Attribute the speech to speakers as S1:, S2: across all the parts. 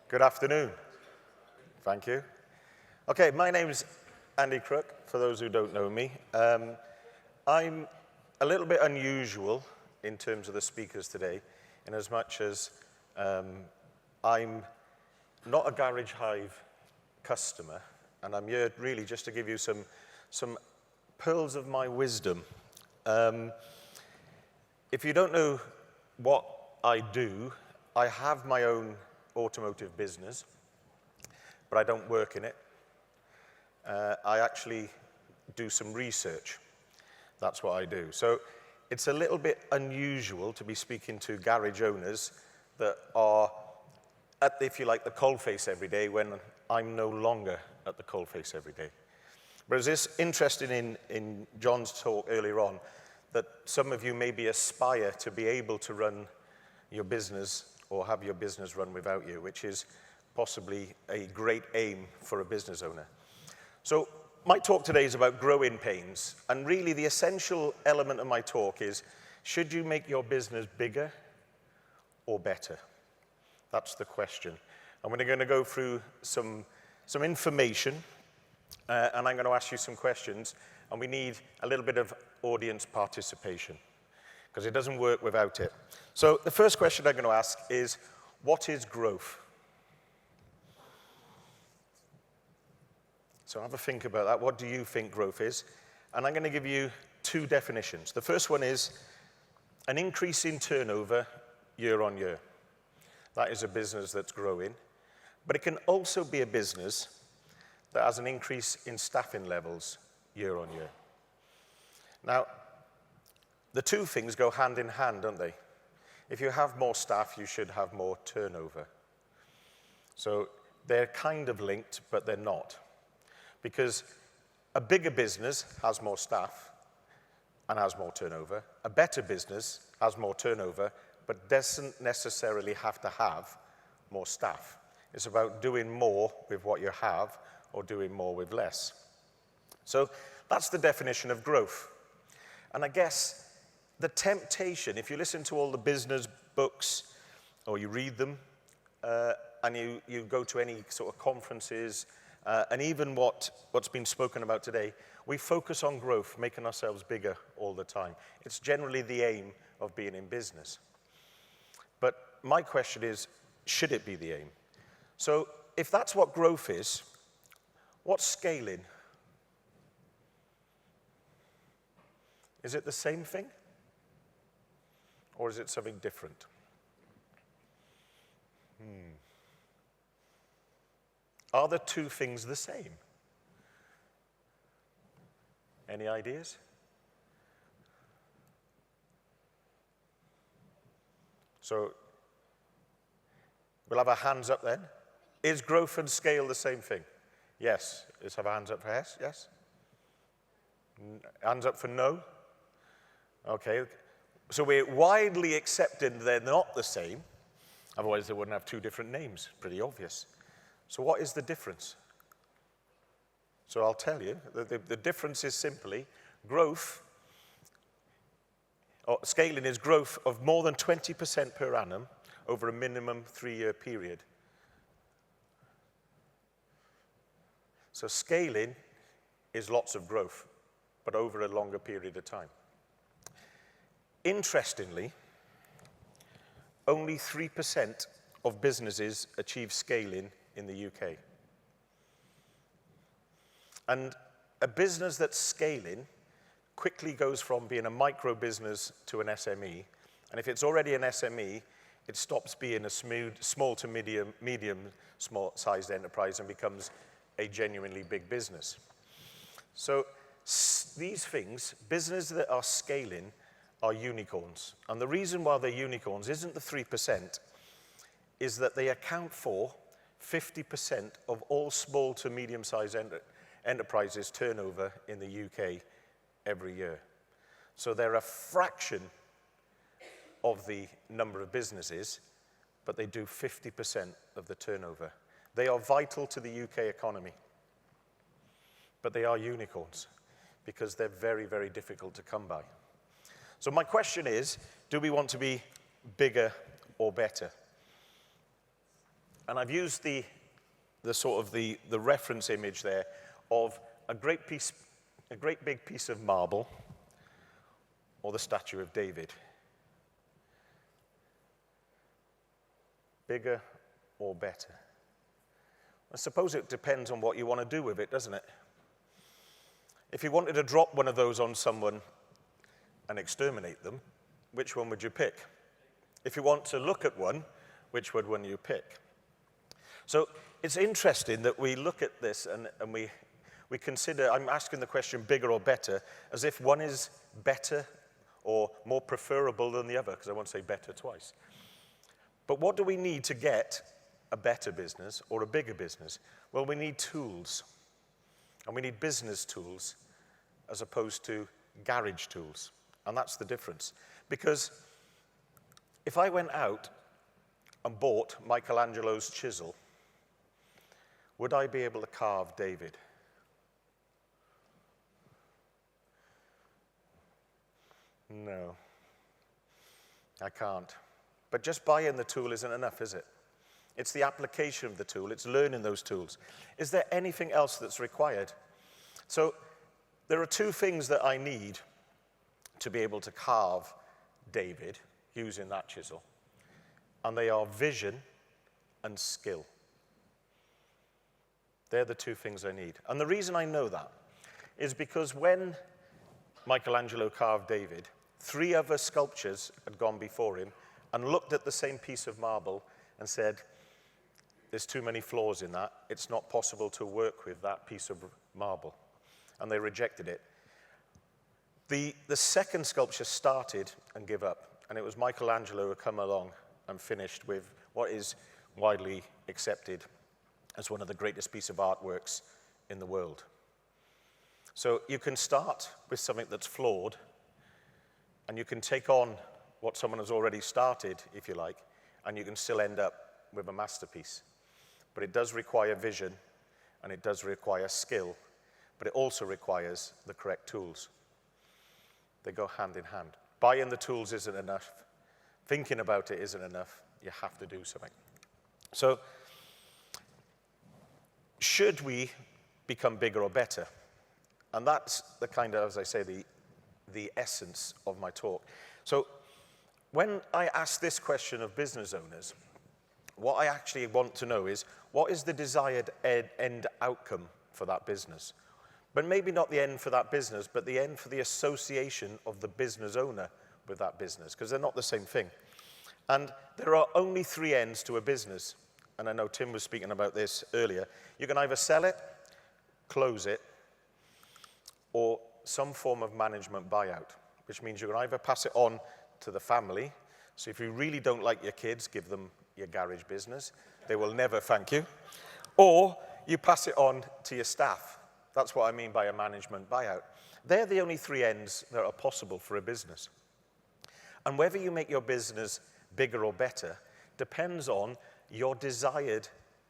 S1: Good afternoon. Thank you. Okay, my name's Andy Crook, for those who don't know me. I'm a little bit unusual in terms of the speakers today, in as much as I'm not a Garage Hive customer, and I'm here really just to give you some pearls of my wisdom. If you don't know what I do, I have my own automotive business, but I don't work in it. I actually do some research. That's what I do. So it's a little bit unusual to be speaking to garage owners that are at, if you like, the coalface every day when I'm no longer at the coalface every day. But it's interesting in John's talk earlier on that some of you maybe aspire to be able to run your business or have your business run without you, which is possibly a great aim for a business owner. So my talk today is about growing pains, and really the essential element of my talk is, should you make your business bigger or better? That's the question. And we're going to go through some information, and I'm going to ask you some questions, and we need a little bit of audience participation, because it doesn't work without it. So the first question I'm going to ask is, what is growth? So have a think about that. What do you think growth is? And I'm going to give you two definitions. The first one is an increase in turnover year on year. That is a business that's growing. But it can also be a business that has an increase in staffing levels year on year. Now, the two things go hand in hand, don't they? If you have more staff, you should have more turnover. So they're kind of linked, but they're not. Because a bigger business has more staff and has more turnover. A better business has more turnover, but doesn't necessarily have to have more staff. It's about doing more with what you have or doing more with less. So that's the definition of growth. And I guess the temptation, if you listen to all the business books or you read them and you go to any sort of conferences, and even what's been spoken about today, we focus on growth, making ourselves bigger all the time. It's generally the aim of being in business. But my question is, should it be the aim? So if that's what growth is, what's scaling? Is it the same thing? Or is it something different? Are the two things the same? Any ideas? So we'll have our hands up then. Is growth and scale the same thing? Yes. Let's have our hands up for yes. Yes? Hands up for no? Okay. So we're widely accepted they're not the same. Otherwise, they wouldn't have two different names. Pretty obvious. So what is the difference? So I'll tell you. The difference is simply growth, or scaling is growth of more than 20% per annum over a minimum 3-year period. So scaling is lots of growth, but over a longer period of time. Interestingly, only 3% of businesses achieve scaling in the UK. And a business that's scaling quickly goes from being a micro business to an SME. And if it's already an SME, it stops being a small to medium small sized enterprise and becomes a genuinely big business. So these things, businesses that are scaling, are unicorns. And the reason why they're unicorns isn't the 3%, is that they account for 50% of all small to medium-sized enterprises turnover in the UK every year. So they're a fraction of the number of businesses, but they do 50% of the turnover. They are vital to the UK economy, but they are unicorns because they're very, very difficult to come by. So my question is, do we want to be bigger or better? And I've used the reference image there of a great big piece of marble, or the statue of David. Bigger or better? I suppose it depends on what you want to do with it, doesn't it? If you wanted to drop one of those on someone and exterminate them, which one would you pick? If you want to look at one, which would one you pick? So it's interesting that we look at this and we consider, I'm asking the question bigger or better, as if one is better or more preferable than the other, because I won't say better twice. But what do we need to get a better business or a bigger business? Well, we need tools. And we need business tools as opposed to garage tools. And that's the difference. Because if I went out and bought Michelangelo's chisel, would I be able to carve David? No, I can't. But just buying the tool isn't enough, is it? It's the application of the tool. It's learning those tools. Is there anything else that's required? So there are two things that I need to be able to carve David using that chisel. And they are vision and skill. They're the two things I need. And the reason I know that is because when Michelangelo carved David, 3 other sculptors had gone before him and looked at the same piece of marble and said, there's too many flaws in that. It's not possible to work with that piece of marble. And they rejected it. The second sculpture started and gave up. And it was Michelangelo who come along and finished with what is widely accepted as one of the greatest pieces of artworks in the world. So you can start with something that's flawed, and you can take on what someone has already started, if you like, and you can still end up with a masterpiece. But it does require vision, and it does require skill, but it also requires the correct tools. They go hand in hand. Buying the tools isn't enough. Thinking about it isn't enough. You have to do something. So, should we become bigger or better? And that's the kind of, as I say, the essence of my talk. So, when I ask this question of business owners, what I actually want to know is, what is the desired end outcome for that business? But maybe not the end for that business, but the end for the association of the business owner with that business, because they're not the same thing. And there are only 3 ends to a business. And I know Tim was speaking about this earlier. You can either sell it, close it, or some form of management buyout, which means you can either pass it on to the family. So if you really don't like your kids, give them your garage business. They will never thank you. Or you pass it on to your staff. That's what I mean by a management buyout. They're the only 3 ends that are possible for a business. And whether you make your business bigger or better depends on your desired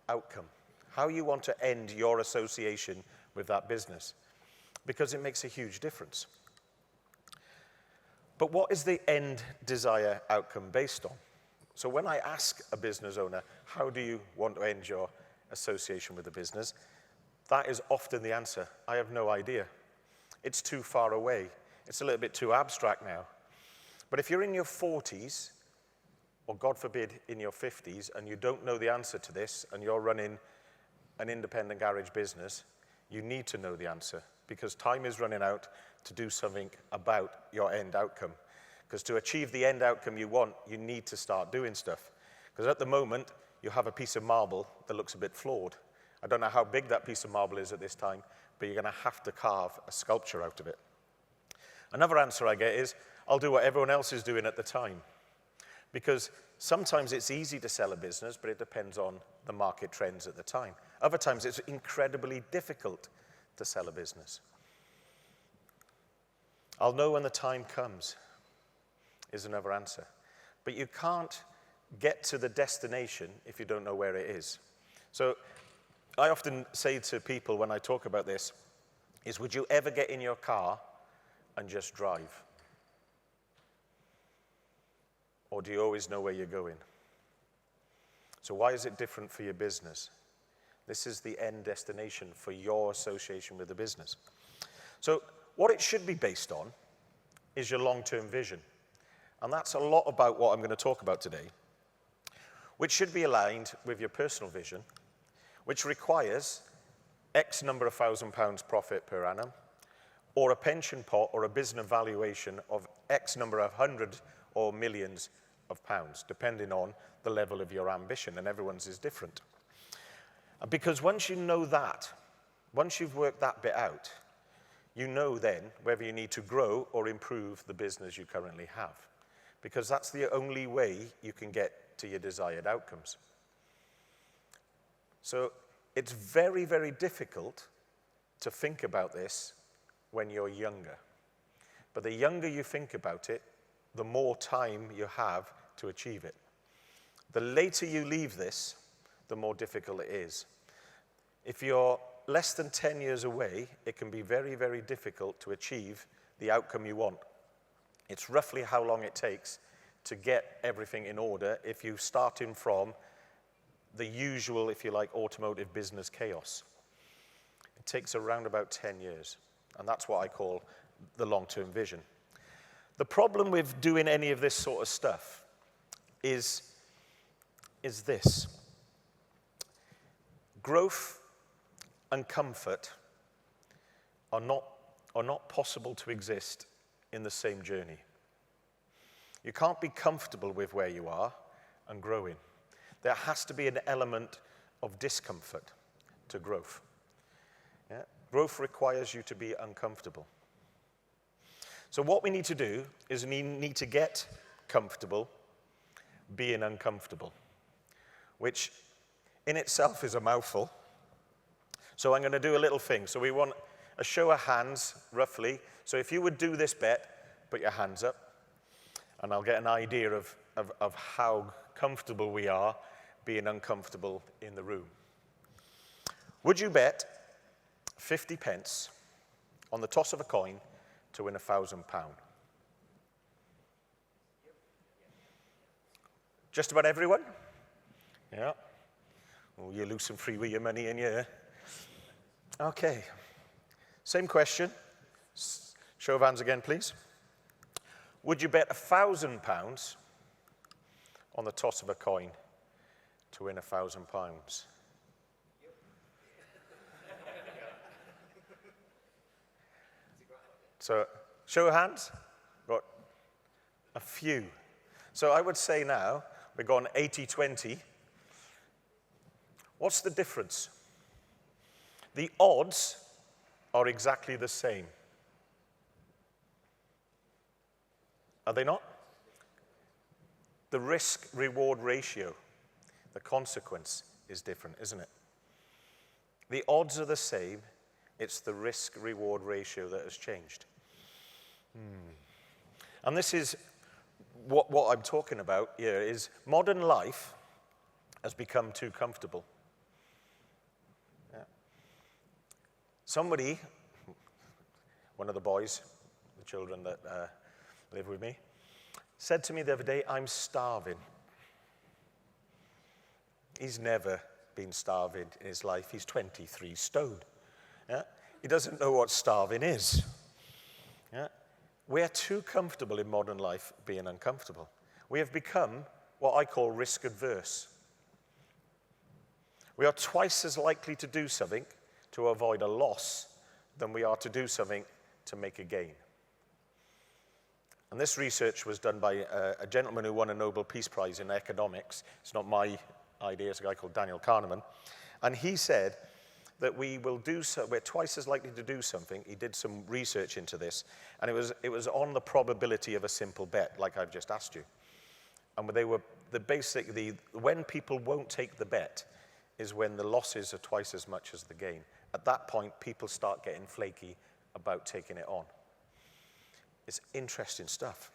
S1: outcome, how you want to end your association with that business, because it makes a huge difference. But what is the end desire outcome based on? So when I ask a business owner, how do you want to end your association with the business? That is often the answer. I have no idea. It's too far away. It's a little bit too abstract now. But if you're in your 40s, or God forbid, in your 50s, and you don't know the answer to this, and you're running an independent garage business, you need to know the answer, because time is running out to do something about your end outcome. Because to achieve the end outcome you want, you need to start doing stuff. Because at the moment, you have a piece of marble that looks a bit flawed. I don't know how big that piece of marble is at this time, but you're going to have to carve a sculpture out of it. Another answer I get is, I'll do what everyone else is doing at the time. Because sometimes it's easy to sell a business, but it depends on the market trends at the time. Other times it's incredibly difficult to sell a business. I'll know when the time comes, is another answer. But you can't get to the destination if you don't know where it is. So I often say to people when I talk about this, is would you ever get in your car and just drive? Or do you always know where you're going? So why is it different for your business? This is the end destination for your association with the business. So what it should be based on is your long-term vision. And that's a lot about what I'm going to talk about today, which should be aligned with your personal vision, which requires X number of £1,000 profit per annum, or a pension pot or a business valuation of X number of hundred or millions of pounds, depending on the level of your ambition, and everyone's is different. Because once you know that, once you've worked that bit out, you know then whether you need to grow or improve the business you currently have. Because that's the only way you can get to your desired outcomes. So it's very, very difficult to think about this when you're younger. But the younger you think about it, the more time you have to achieve it. The later you leave this, the more difficult it is. If you're less than 10 years away, it can be very, very difficult to achieve the outcome you want. It's roughly how long it takes to get everything in order if you're starting from the usual, if you like, automotive business chaos. It takes around about 10 years, and that's what I call the long-term vision. The problem with doing any of this sort of stuff is this. Growth and comfort are not possible to exist in the same journey. You can't be comfortable with where you are and growing. There has to be an element of discomfort to growth. Yeah? Growth requires you to be uncomfortable. So what we need to do is we need to get comfortable being uncomfortable, which in itself is a mouthful. So I'm going to do a little thing. So we want a show of hands, roughly. So if you would do this bet, put your hands up, and I'll get an idea of how comfortable we are being uncomfortable in the room. Would you bet 50 pence on the toss of a coin to win £1,000? Just about everyone? Yeah. Oh, you lose some free with your money in here. Okay. Same question. Show of hands again, please. Would you bet £1,000 on the toss of a coin to win £1,000? So, show of hands. Got a few. So I would say now, we've gone 80-20. What's the difference? The odds are exactly the same. Are they not? The risk-reward ratio, the consequence is different, isn't it? The odds are the same. It's the risk-reward ratio that has changed. And this is what I'm talking about here is modern life has become too comfortable. Yeah. Somebody, one of the boys, the children that live with me, said to me the other day, I'm starving. He's never been starving in his life. He's 23 stone. Yeah? He doesn't know what starving is. Yeah? We're too comfortable in modern life being uncomfortable. We have become what I call risk adverse. We are twice as likely to do something to avoid a loss than we are to do something to make a gain. And this research was done by a gentleman who won a Nobel Peace Prize in economics. It's not my idea, it's a guy called Daniel Kahneman. And he said that we're twice as likely to do something. He did some research into this, and it was on the probability of a simple bet, like I've just asked you. And when people won't take the bet is when the losses are twice as much as the gain. At that point, people start getting flaky about taking it on. It's interesting stuff.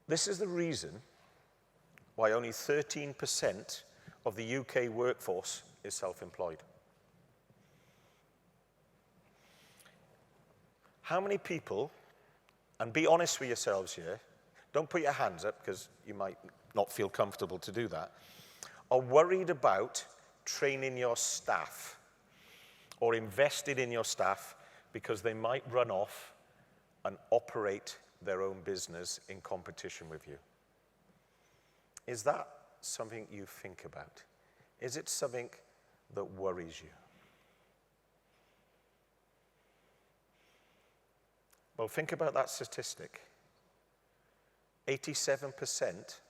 S1: This is the reason why only 13% of the UK workforce is self-employed. How many people, and be honest with yourselves here, don't put your hands up because you might not feel comfortable to do that, are worried about training your staff or invested in your staff because they might run off and operate their own business in competition with you. Is that something you think about? Is it something that worries you? Well, think about that statistic. 87%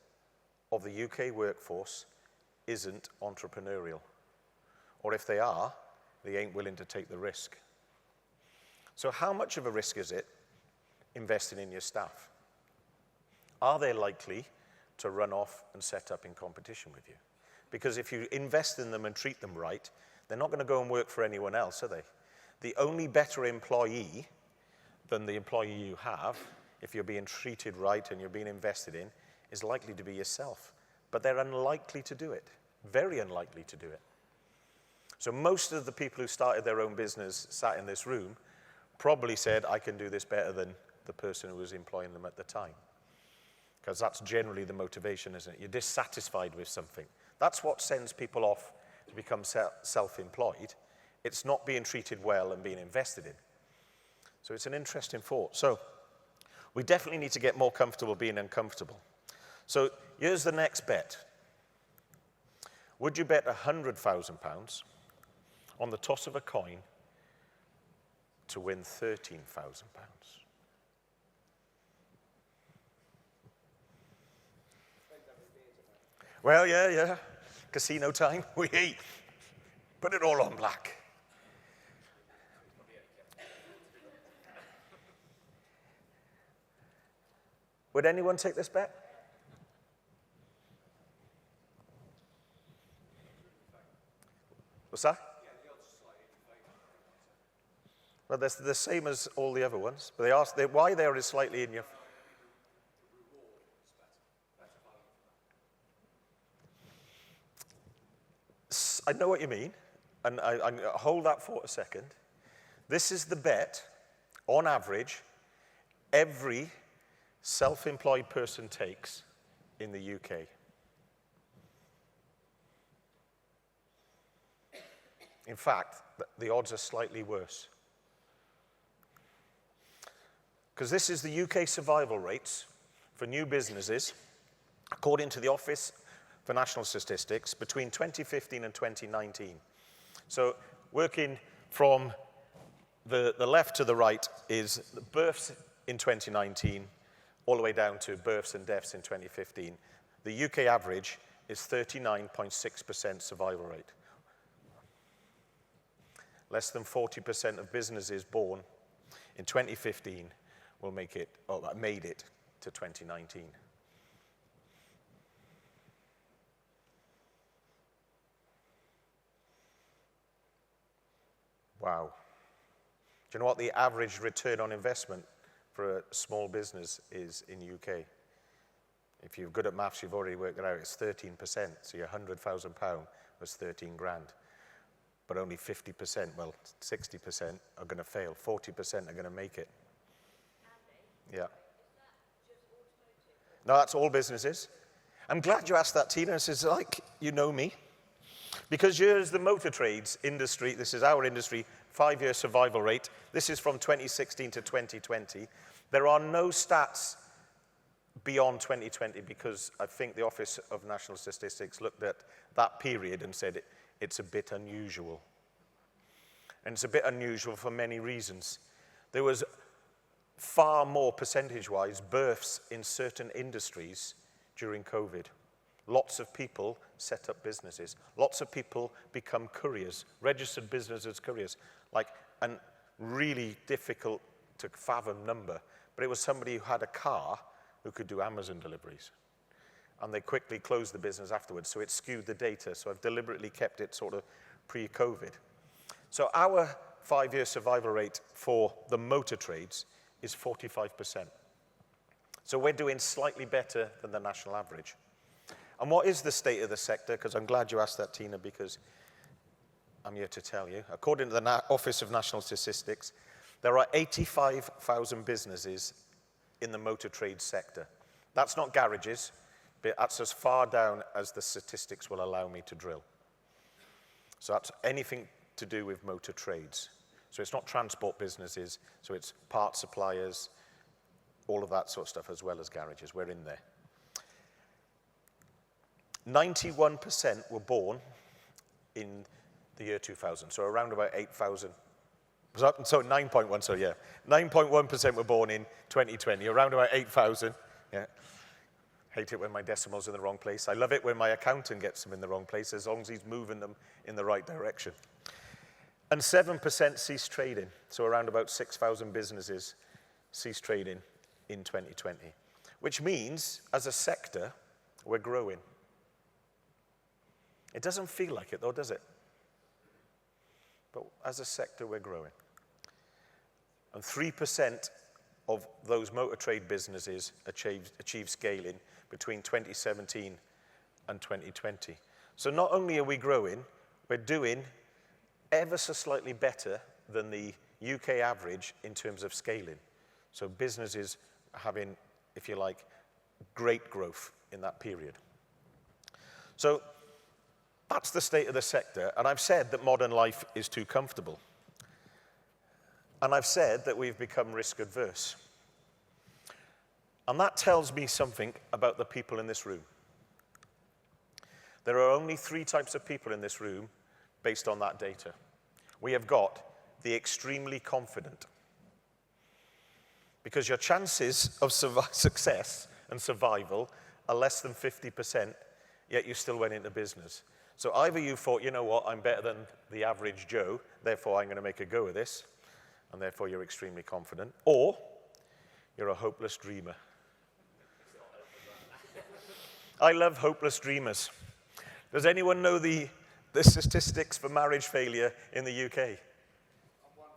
S1: of the UK workforce isn't entrepreneurial. Or if they are, they ain't willing to take the risk. So how much of a risk is it investing in your staff? Are they likely to run off and set up in competition with you? Because if you invest in them and treat them right, they're not going to go and work for anyone else, are they? The only better employee than the employee you have, if you're being treated right and you're being invested in, is likely to be yourself. But they're unlikely to do it, very unlikely to do it. So most of the people who started their own business sat in this room probably said, I can do this better than the person who was employing them at the time. Because that's generally the motivation, isn't it? You're dissatisfied with something. That's what sends people off to become self-employed. It's not being treated well and being invested in. So it's an interesting thought. So we definitely need to get more comfortable being uncomfortable. So here's the next bet. Would you bet £100,000 on the toss of a coin to win £13,000? Well, yeah. Casino time. We put it all on black. Would anyone take this bet? What's that? Well, they're the same as all the other ones, but why they are slightly in your... I know what you mean, and I hold that for a second. This is the bet, on average, every self-employed person takes in the UK. In fact, the odds are slightly worse. Because this is the UK survival rates for new businesses, according to the Office for National Statistics, between 2015 and 2019. So working from the left to the right is the births in 2019, all the way down to births and deaths in 2015. The UK average is 39.6% survival rate. Less than 40% of businesses born in 2015 will made it to 2019. Wow. Do you know what the average return on investment for a small business is in the UK? If you're good at maths, you've already worked it out. It's 13%. So your £100,000 was 13 grand. But only 50%, well, 60% are going to fail. 40% are going to make it. Yeah. No, that's all businesses. I'm glad you asked that, Tina. It's like you know me. Because here's the motor trades industry. This is our industry, 5-year survival rate. This is from 2016 to 2020. There are no stats beyond 2020 because I think the Office of National Statistics looked at that period and said it's a bit unusual. And it's a bit unusual for many reasons. There was far more percentage-wise births in certain industries during COVID. Lots of people set up businesses. Lots of people become couriers, registered business as couriers. Like a really difficult to fathom number, but it was somebody who had a car who could do Amazon deliveries. And they quickly closed the business afterwards, so it skewed the data. So I've deliberately kept it sort of pre-COVID. So our 5-year survival rate for the motor trades is 45%. So we're doing slightly better than the national average. And what is the state of the sector? Because I'm glad you asked that, Tina, because I'm here to tell you. According to the Office of National Statistics, there are 85,000 businesses in the motor trade sector. That's not garages, but that's as far down as the statistics will allow me to drill. So that's anything to do with motor trades. So it's not transport businesses, so it's part suppliers, all of that sort of stuff, as well as garages. We're in there. 91% were born in the year 2000, so around about 8,000. So 9.1, so yeah. 9.1% were born in 2020, around about 8,000. Yeah. Hate it when my decimal's in the wrong place. I love it when my accountant gets them in the wrong place, as long as he's moving them in the right direction. And 7% ceased trading, so around about 6,000 businesses ceased trading in 2020, which means, as a sector, we're growing. It doesn't feel like it, though, does it? But as a sector, we're growing. And 3% of those motor trade businesses achieved scaling between 2017 and 2020. So not only are we growing, we're doing ever so slightly better than the UK average in terms of scaling. So businesses having, if you like, great growth in that period. So that's the state of the sector, and I've said that modern life is too comfortable. And I've said that we've become risk adverse. And that tells me something about the people in this room. There are only 3 types of people in this room based on that data. We have got the extremely confident. Because your chances of success and survival are less than 50%, yet you still went into business. So either you thought, you know what, I'm better than the average Joe, therefore I'm going to make a go of this, and therefore you're extremely confident, or you're a hopeless dreamer. I love hopeless dreamers. Does anyone know the statistics for marriage failure in the UK?
S2: I'm 1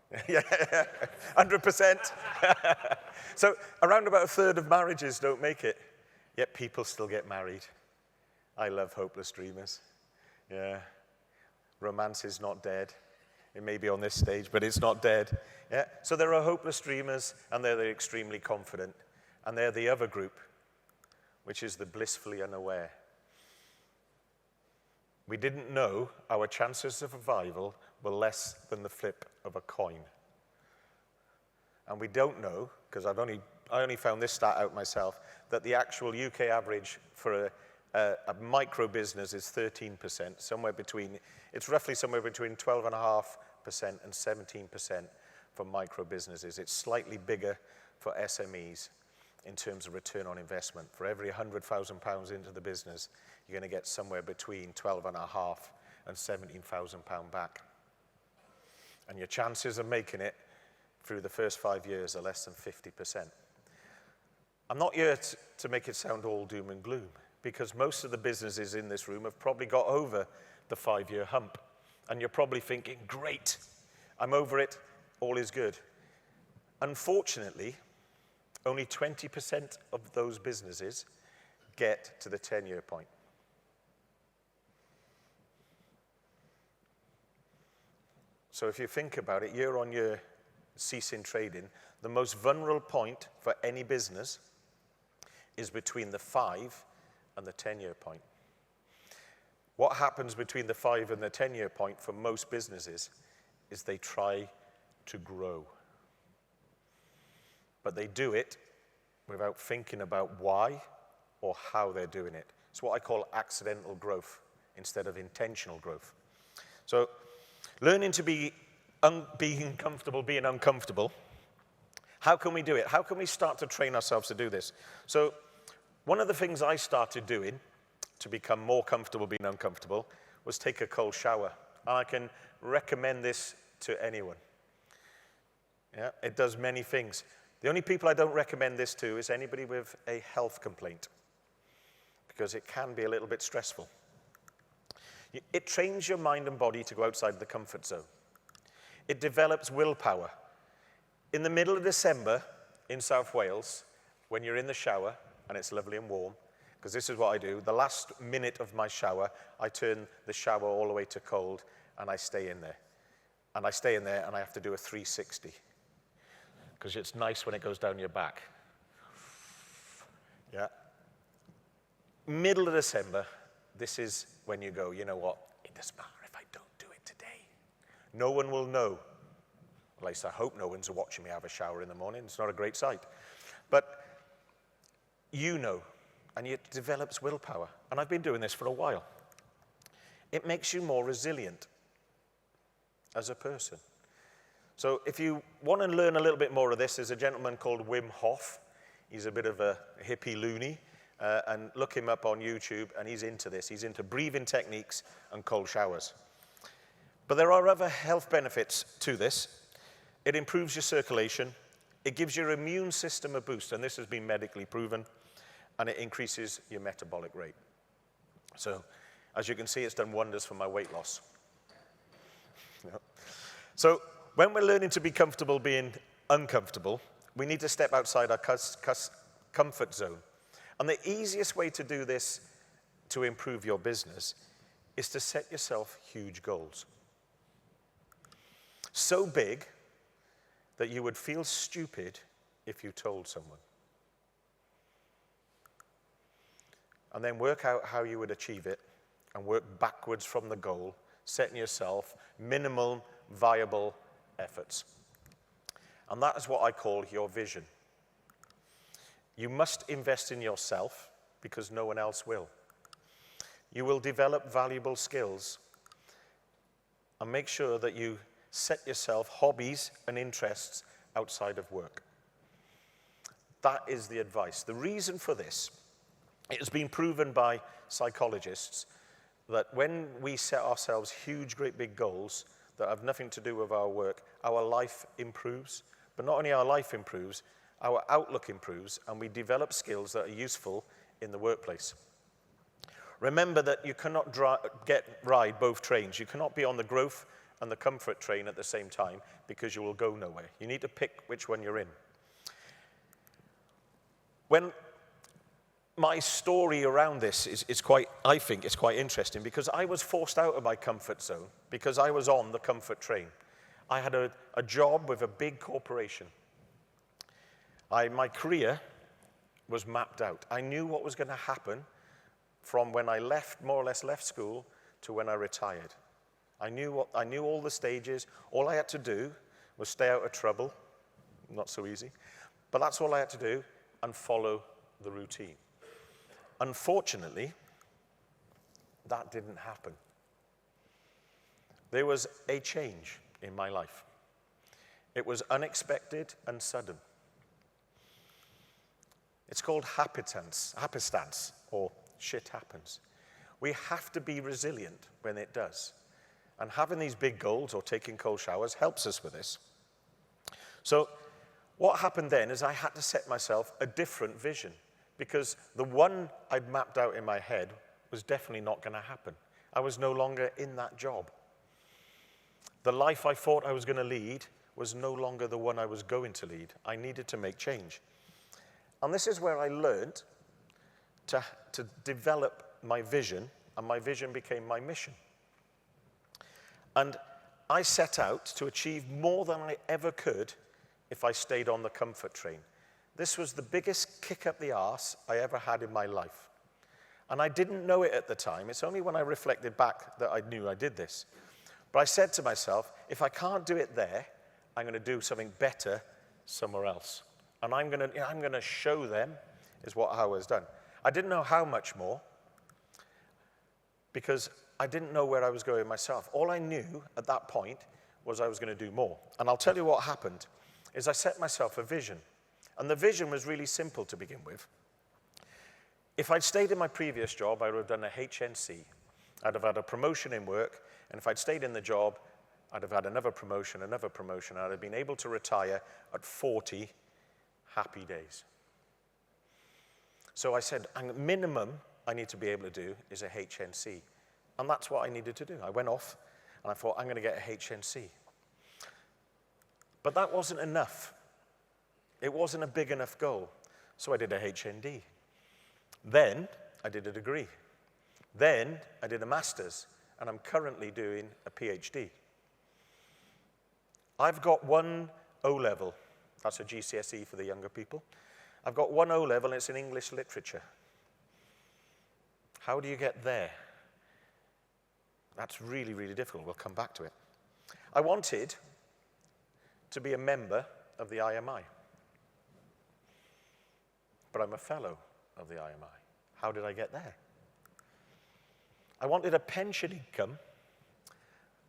S2: for 1.
S1: Yeah, 100%. So around about a third of marriages don't make it, yet people still get married. I love hopeless dreamers. Yeah. Romance is not dead. It may be on this stage, but it's not dead. Yeah. So there are hopeless dreamers, and they're the extremely confident. And they're the other group, which is the blissfully unaware. We didn't know our chances of survival were less than the flip of a coin. And we don't know, because I only found this stat out myself, that the actual UK average for a micro business is 13%, it's roughly somewhere between 12.5% and 17% for micro businesses. It's slightly bigger for SMEs in terms of return on investment. For every £100,000 into the business, you're going to get somewhere between 12.5 and 17,000 pound back. And your chances of making it through the first 5 years are less than 50%. I'm not here to make it sound all doom and gloom, because most of the businesses in this room have probably got over the 5-year hump. And you're probably thinking, great, I'm over it, all is good. Unfortunately, only 20% of those businesses get to the 10-year point. So if you think about it, year on year, ceasing trading, the most vulnerable point for any business is between the 5 and the 10-year point. What happens between the 5 and the 10-year point for most businesses is they try to grow. But they do it without thinking about why or how they're doing it. It's what I call accidental growth instead of intentional growth. So learning to be being comfortable, being uncomfortable. How can we do it? How can we start to train ourselves to do this? So one of the things I started doing to become more comfortable being uncomfortable was take a cold shower. And I can recommend this to anyone. Yeah, it does many things. The only people I don't recommend this to is anybody with a health complaint, because it can be a little bit stressful. It trains your mind and body to go outside the comfort zone. It develops willpower. In the middle of December in South Wales, when you're in the shower and it's lovely and warm, because this is what I do, the last minute of my shower, I turn the shower all the way to cold and I stay in there. And I stay in there and I have to do a 360, because it's nice when it goes down your back. Yeah. middle of December, this is when you go, you know what, it doesn't matter if I don't do it today. No one will know. At least I hope no one's watching me have a shower in the morning. It's not a great sight. But you know, and it develops willpower. And I've been doing this for a while. It makes you more resilient as a person. So if you want to learn a little bit more of this, there's a gentleman called Wim Hof. He's a bit of a hippie loony. And look him up on YouTube, and he's into this. He's into breathing techniques and cold showers. But there are other health benefits to this. It improves your circulation. It gives your immune system a boost, and this has been medically proven, and it increases your metabolic rate. So, as you can see, it's done wonders for my weight loss. Yep. So, when we're learning to be comfortable being uncomfortable, we need to step outside our comfort zone. And the easiest way to do this to improve your business is to set yourself huge goals. So big that you would feel stupid if you told someone. And then work out how you would achieve it and work backwards from the goal, setting yourself minimal viable efforts. And that is what I call your vision. You must invest in yourself because no one else will. You will develop valuable skills and make sure that you set yourself hobbies and interests outside of work. That is the advice. The reason for this, it has been proven by psychologists that when we set ourselves huge, great big goals that have nothing to do with our work, our life improves. But not only our life improves, our outlook improves, and we develop skills that are useful in the workplace. Remember that you cannot ride both trains. You cannot be on the growth and the comfort train at the same time because you will go nowhere. You need to pick which one you're in. When my story around this is quite, I think it's quite interesting because I was forced out of my comfort zone because I was on the comfort train. I had a job with a big corporation. My career was mapped out. I knew what was going to happen from when I more or less left school to when I retired. I knew all the stages. All I had to do was stay out of trouble. Not so easy. But that's all I had to do and follow the routine. Unfortunately, that didn't happen. There was a change in my life. It was unexpected and sudden. It's called happenstance, or shit happens. We have to be resilient when it does. And having these big goals or taking cold showers helps us with this. So what happened then is I had to set myself a different vision because the one I'd mapped out in my head was definitely not going to happen. I was no longer in that job. The life I thought I was going to lead was no longer the one I was going to lead. I needed to make change. And this is where I learned to develop my vision, and my vision became my mission. And I set out to achieve more than I ever could if I stayed on the comfort train. This was the biggest kick up the arse I ever had in my life. And I didn't know it at the time. It's only when I reflected back that I knew I did this. But I said to myself, if I can't do it there, I'm going to do something better somewhere else. And I'm going to show them is what I was done. I didn't know how much more because I didn't know where I was going myself. All I knew at that point was I was going to do more. And I'll tell you what happened is I set myself a vision. And the vision was really simple to begin with. If I'd stayed in my previous job, I would have done a HNC. I'd have had a promotion in work. And if I'd stayed in the job, I'd have had another promotion. I'd have been able to retire at 40 happy days. So I said, minimum I need to be able to do is a HNC. And that's what I needed to do. I went off and I thought, I'm going to get a HNC. But that wasn't enough. It wasn't a big enough goal. So I did a HND. Then I did a degree. Then I did a master's. And I'm currently doing a PhD. I've got one O-level. That's a GCSE for the younger people. I've got one O-level, and it's in English literature. How do you get there? That's really, really difficult. We'll come back to it. I wanted to be a member of the IMI. But I'm a fellow of the IMI. How did I get there? I wanted a pension income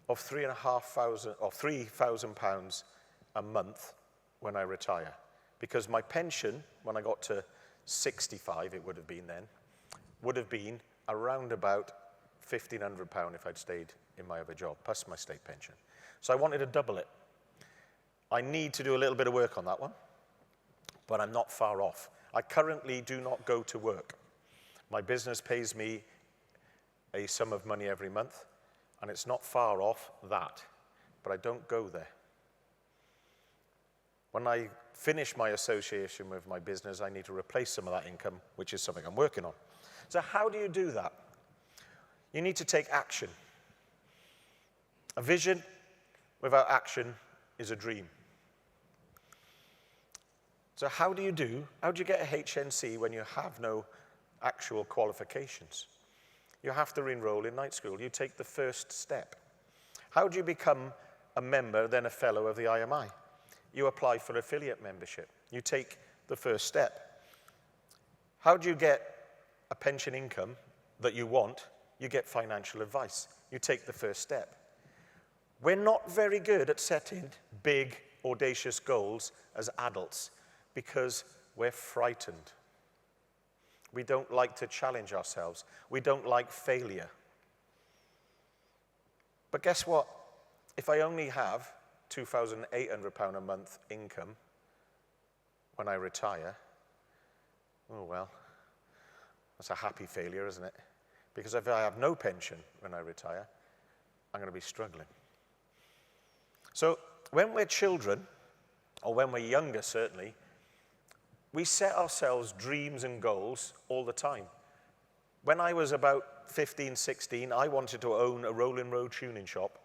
S1: of £3,000 a month when I retire. Because my pension, when I got to 65, it would have been then, would have been around about £1,500 if I'd stayed in my other job, plus my state pension. So I wanted to double it. I need to do a little bit of work on that one, but I'm not far off. I currently do not go to work. My business pays me a sum of money every month, and it's not far off that, but I don't go there. When I finish my association with my business, I need to replace some of that income, which is something I'm working on. So how do you do that? You need to take action. A vision without action is a dream. So how do you get a HNC when you have no actual qualifications? You have to enroll in night school. You take the first step. How do you become a member, then a fellow of the IMI? You apply for affiliate membership. You take the first step. How do you get a pension income that you want? You get financial advice. You take the first step. We're not very good at setting big, audacious goals as adults because we're frightened. We don't like to challenge ourselves. We don't like failure. But guess what? If I only have £2,800 a month income when I retire, oh well, that's a happy failure, isn't it? Because if I have no pension when I retire, I'm going to be struggling. So when we're children, or when we're younger certainly, we set ourselves dreams and goals all the time. When I was about 15, 16, I wanted to own a Rolling Road tuning shop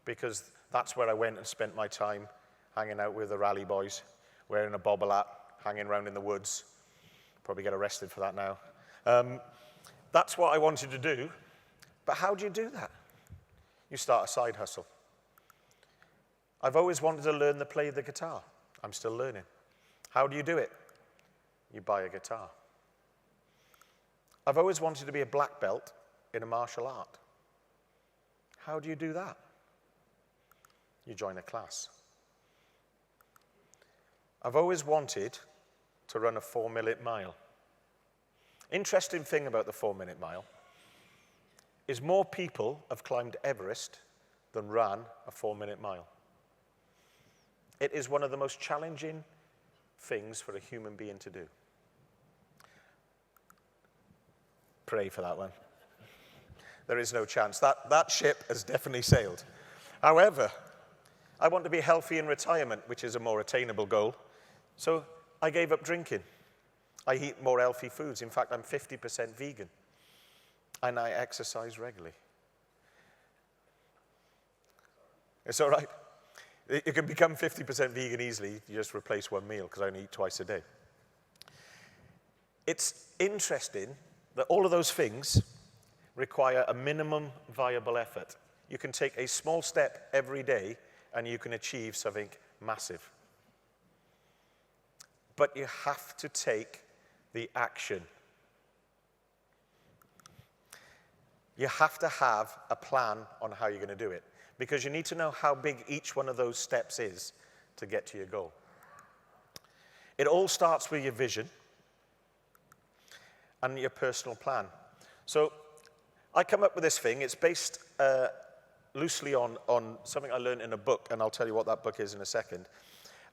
S1: because that's where I went and spent my time hanging out with the rally boys, wearing a bobble hat, hanging around in the woods. Probably get arrested for that now. That's what I wanted to do. But how do you do that? You start a side hustle. I've always wanted to learn to play the guitar. I'm still learning. How do you do it? You buy a guitar. I've always wanted to be a black belt in a martial art. How do you do that? You join a class. I've always wanted to run a 4-minute mile. Interesting thing about the 4-minute mile is more people have climbed Everest than ran a 4-minute mile. It is one of the most challenging things for a human being to do. Pray for that one. There is no chance. That ship has definitely sailed. However, I want to be healthy in retirement, which is a more attainable goal. So I gave up drinking. I eat more healthy foods. In fact, I'm 50% vegan. And I exercise regularly. It's all right. You can become 50% vegan easily. You just replace one meal, because I only eat twice a day. It's interesting that all of those things require a minimum viable effort. You can take a small step every day, and you can achieve something massive. But you have to take the action. You have to have a plan on how you're going to do it, because you need to know how big each one of those steps is to get to your goal. It all starts with your vision and your personal plan. So I come up with this thing. It's based loosely on something I learned in a book, and I'll tell you what that book is in a second.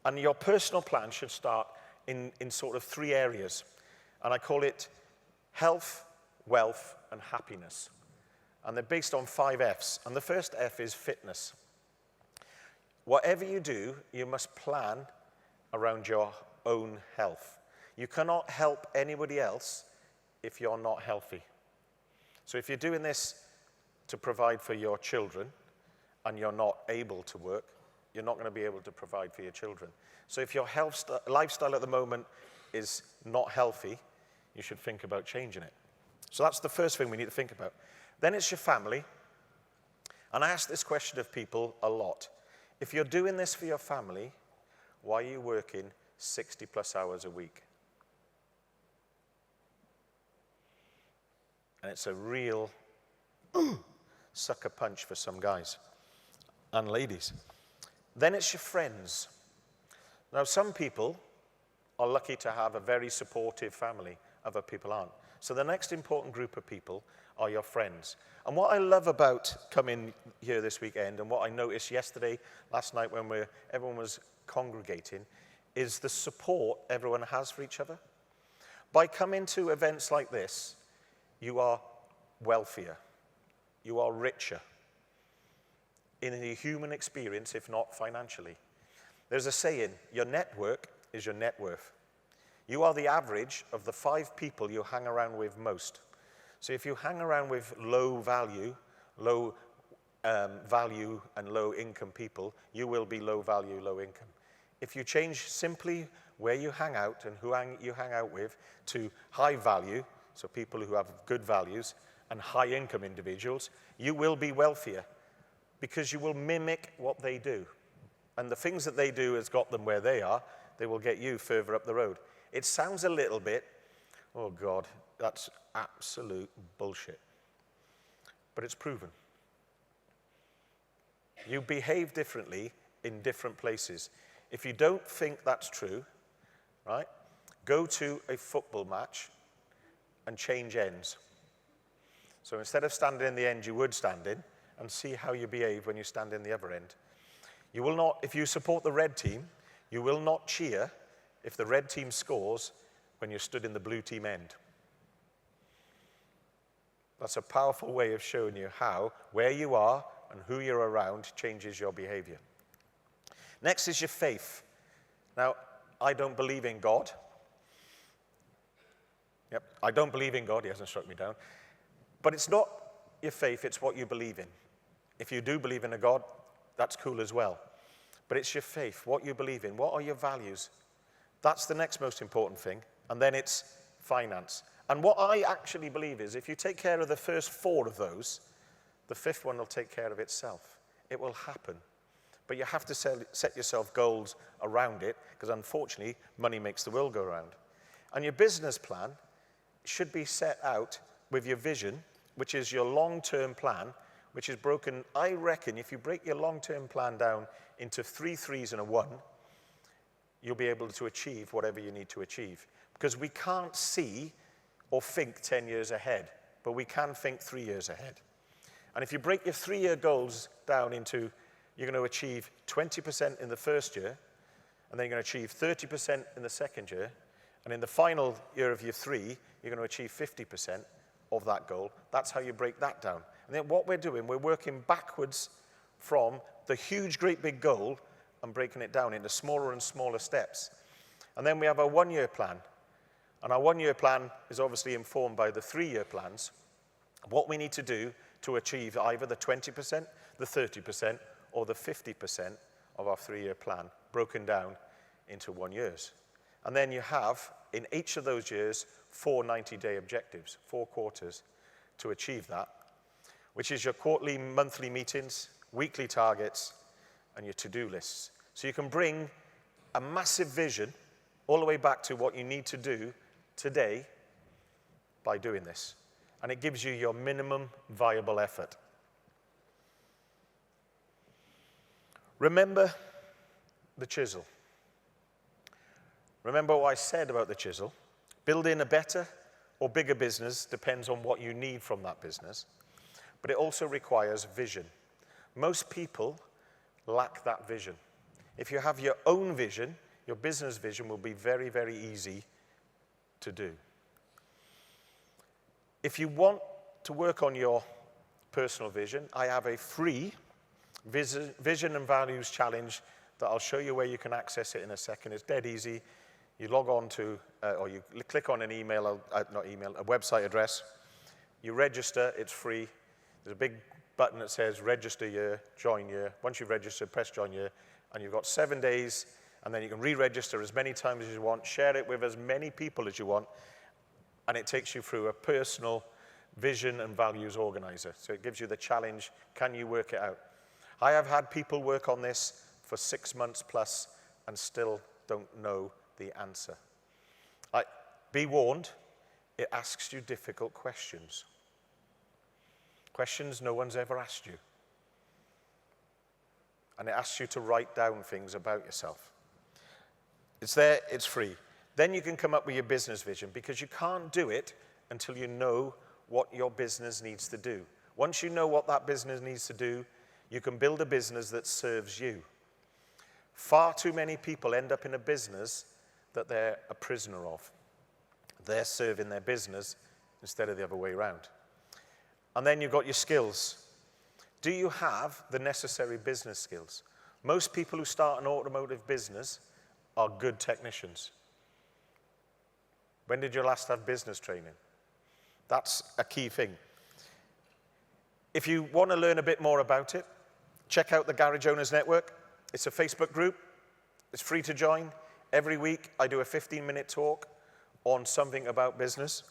S1: And your personal plan should start in sort of 3 areas. And I call it health, wealth, and happiness. And they're based on 5 F's. And the first F is fitness. Whatever you do, you must plan around your own health. You cannot help anybody else if you're not healthy. So if you're doing this to provide for your children and you're not able to work, you're not going to be able to provide for your children. So if your lifestyle at the moment is not healthy, you should think about changing it. So that's the first thing we need to think about. Then it's your family. And I ask this question of people a lot. If you're doing this for your family, why are you working 60 plus hours a week? And it's a real sucker punch for some guys and ladies. Then it's your friends. Now, some people are lucky to have a very supportive family. Other people aren't. So the next important group of people are your friends. And what I love about coming here this weekend, and what I noticed yesterday, last night when everyone was congregating, is the support everyone has for each other. By coming to events like this, you are wealthier. You are richer in a human experience, if not financially. There's a saying, your network is your net worth. You are the average of the 5 people you hang around with most. So if you hang around with low value and low income people, you will be low value, low income. If you change simply where you hang out and who you hang out with to high value, so people who have good values, and high income individuals, you will be wealthier because you will mimic what they do. And the things that they do has got them where they are, they will get you further up the road. It sounds a little bit, oh God, that's absolute bullshit. But it's proven. You behave differently in different places. If you don't think that's true, right, go to a football match and change ends. So instead of standing in the end you would stand in, and see how you behave when you stand in the other end. You will not, if you support the red team, you will not cheer if the red team scores when you're stood in the blue team end. That's a powerful way of showing you how, where you are and who you're around changes your behavior. Next is your faith. Now, I don't believe in God. Yep, I don't believe in God. He hasn't struck me down. But it's not your faith, it's what you believe in. If you do believe in a God, that's cool as well. But it's your faith, what you believe in. What are your values? That's the next most important thing. And then it's finance. And what I actually believe is if you take care of the first 4 of those, the 5th one will take care of itself. It will happen. But you have to set yourself goals around it, because unfortunately, money makes the world go round. And your business plan should be set out with your vision, which is your long-term plan, which is broken. I reckon if you break your long-term plan down into 3 threes and a 1, you'll be able to achieve whatever you need to achieve. Because we can't see or think 10 years ahead, but we can think 3 years ahead. And if you break your 3-year goals down into, you're going to achieve 20% in the first year, and then you're going to achieve 30% in the second year, and in the final year of your 3, you're going to achieve 50% of that goal. That's how you break that down. And then what we're doing, we're working backwards from the huge, great big goal and breaking it down into smaller and smaller steps. And then we have our 1-year plan. And our 1-year plan is obviously informed by the 3-year plans. What we need to do to achieve either the 20%, the 30%, or the 50% of our 3-year plan broken down into 1 years. And then you have, in each of those years, 4 90-day objectives, 4 quarters to achieve that, which is your quarterly, monthly meetings, weekly targets, and your to-do lists. So you can bring a massive vision all the way back to what you need to do today by doing this. And it gives you your minimum viable effort. Remember the chisel. Remember what I said about the chisel. Building a better or bigger business depends on what you need from that business, but it also requires vision. Most people lack that vision. If you have your own vision, your business vision will be very, very easy to do. If you want to work on your personal vision, I have a free vision and values challenge that I'll show you where you can access it in a second. It's dead easy. You log on to, or you click on an email, a website address. You register, it's free. There's a big button that says register year, join year. Once you've registered, press join year, and you've got 7 days, and then you can re-register as many times as you want, share it with as many people as you want. And it takes you through a personal vision and values organizer. So it gives you the challenge, can you work it out? I have had people work on this for 6 months plus and still don't know the answer. Be warned, it asks you difficult questions. Questions no one's ever asked you. And it asks you to write down things about yourself. It's there, it's free. Then you can come up with your business vision, because you can't do it until you know what your business needs to do. Once you know what that business needs to do, you can build a business that serves you. Far too many people end up in a business that they're a prisoner of. They're serving their business instead of the other way around. And then you've got your skills. Do you have the necessary business skills? Most people who start an automotive business are good technicians. When did you last have business training? That's a key thing. If you want to learn a bit more about it, check out the Garage Owners Network. It's a Facebook group. It's free to join. Every week, I do a 15-minute talk on something about business.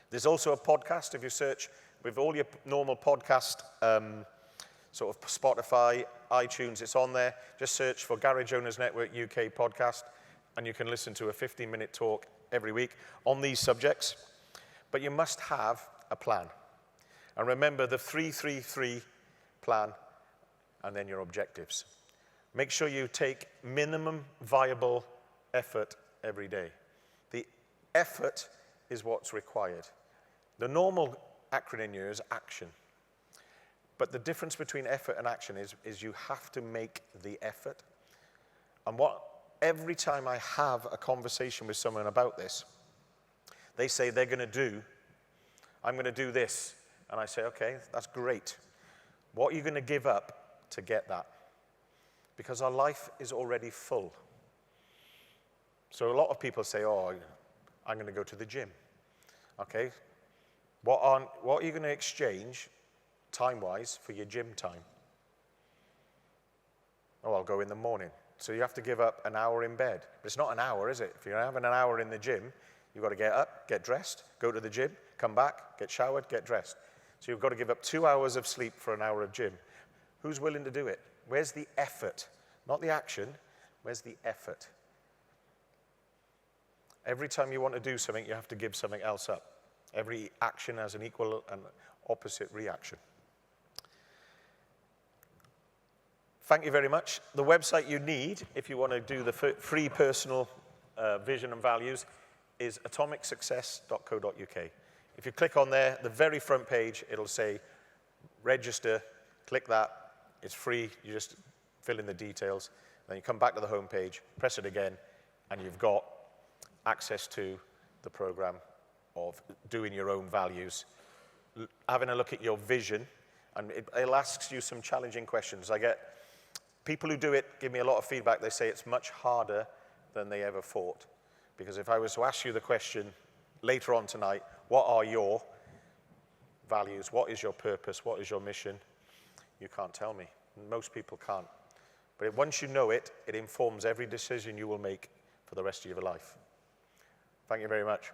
S1: There's also a podcast. If you search with all your normal podcast, sort of Spotify, iTunes, it's on there. Just search for Garage Owners Network UK podcast, and you can listen to a 15-minute talk every week on these subjects. But you must have a plan. And remember the 3-3-3 plan, and then your objectives. Make sure you take minimum viable effort every day. The effort is what's required. The normal acronym here is action. But the difference between effort and action is you have to make the effort. And every time I have a conversation with someone about this, they say they're going to do, I'm going to do this. And I say, okay, that's great. What are you going to give up to get that? Because our life is already full. So a lot of people say, oh, I'm going to go to the gym. Okay, what are you going to exchange time-wise for your gym time? Oh, I'll go in the morning. So you have to give up an hour in bed. But it's not an hour, is it? If you're having an hour in the gym, you've got to get up, get dressed, go to the gym, come back, get showered, get dressed. So you've got to give up 2 hours of sleep for an hour of gym. Who's willing to do it? Where's the effort? Not the action. Where's the effort? Every time you want to do something, you have to give something else up. Every action has an equal and opposite reaction. Thank you very much. The website you need, if you want to do the free personal vision and values, is atomicsuccess.co.uk. If you click on there, the very front page, it'll say register. Click that. It's free. You just fill in the details. Then you come back to the home page, press it again, and you've got access to the program of doing your own values, having a look at your vision, and it'll ask you some challenging questions. I get people who do it give me a lot of feedback. They say it's much harder than they ever thought. Because if I was to ask you the question later on tonight, what are your values? What is your purpose? What is your mission? You can't tell me. Most people can't. But once you know it, it informs every decision you will make for the rest of your life. Thank you very much.